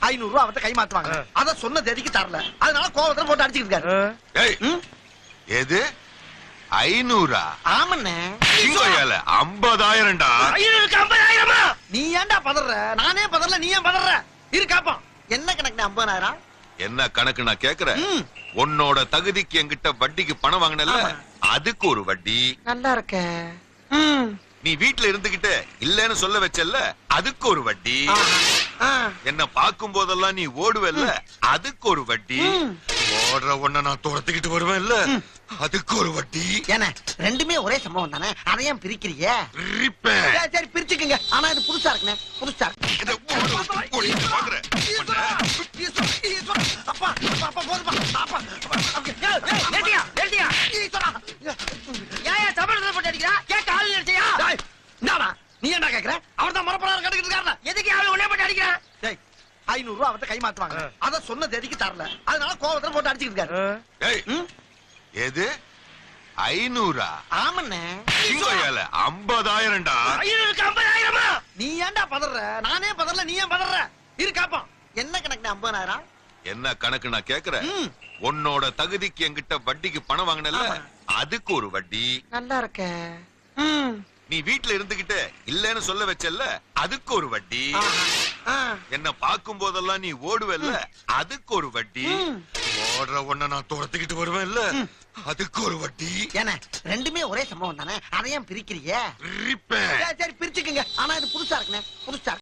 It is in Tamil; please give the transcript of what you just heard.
500 ரூபா அவர்கிட்ட கை மாத்துவாங்க. அத சொன்ன தேதிக்கு தரல, அதனால கோவத்துல போட்டு அடிச்சிட்டு இருக்காரு. எது 500? ஆமண்ணே. 50,000டா. 50,000? நீ ஏன்டா பதற? நானே பதறல, நீ ஏன் பதற? இரு காப்போம். என்ன கணக்கு 50,000? என்ன கணக்கு நான் கேக்குறேன். உன்னோட தகுதிக்கு என்கிட்ட வட்டிக்கு பணம் வாங்கினல, அதுக்கு ஒரு வட்டி. நல்லா இருக்க. நீ வீட்டுல இருந்துகிட்டு இல்லன்னு சொல்ல வச்சல்ல, அதுக்கு ஒரு வட்டி. என்ன பாக்கும் போதெல்லாம் நீ ஓடுவல்ல, அதுக்கு ஒரு வட்டி. ஓடுற ஒண்ண நான் துரத்துக்கிட்டு வருவேன்ல, அதுக்கு ஒரு வட்டி. ஏன்னா ரெண்டுமே ஒரே சம்பவம் தானே, அதை ஏன் பிரிக்கிறீங்க? சரி பிரிச்சுக்குங்க. ஆனா இது புதுசா இருக்குண்ணே, புதுசா இருக்கு. நீ என்ன கேக்குற? அவர் தான் மரப்படாரு கட்டுக்கிட்டு இருக்காரு. எதுக்கு அவன் உடனே போட்டு அடிக்கிறான்? 500 ரூபா அவர்கிட்ட கை மாத்துவாங்க. அத சொன்ன தேதிக்கு தரல, அதனால கோவத்துல போட்டு அடிச்சிட்டு இருக்காரு. எது 500? ஆமண்ணே. 50,000டா. 50,000? நீ ஏன்டா பதற? நானே பதறல, நீ ஏன் பதற? இரு காப்போம். என்ன கணக்கு 50,000? என்ன கணக்கு நான் கேக்குறேன். உன்னோட தகுதிக்கு என்கிட்ட வட்டிக்கு பணம் வாங்கினல, அதுக்கு ஒரு வட்டி. நல்லா இருக்க. நீ வீட்டுல இருந்துகிட்டு இல்லன்னு சொல்ல வச்சல்ல, அதுக்கு ஒரு வட்டி. என்ன பாக்கும் போதெல்லாம் நீ ஓடுவல்ல, அதுக்கு ஒரு வட்டி. ஓடுற ஒண்ண நான் துரத்துக்கிட்டு வருவேன்ல, அதுக்கு ஒரு வட்டி. ஏன்னா ரெண்டுமே ஒரே சம்பவம் தானே, அதை ஏன் பிரிக்கிறீங்க? சரி பிரிச்சுக்குங்க. ஆனா இது புதுசா இருக்குண்ணே, புதுசா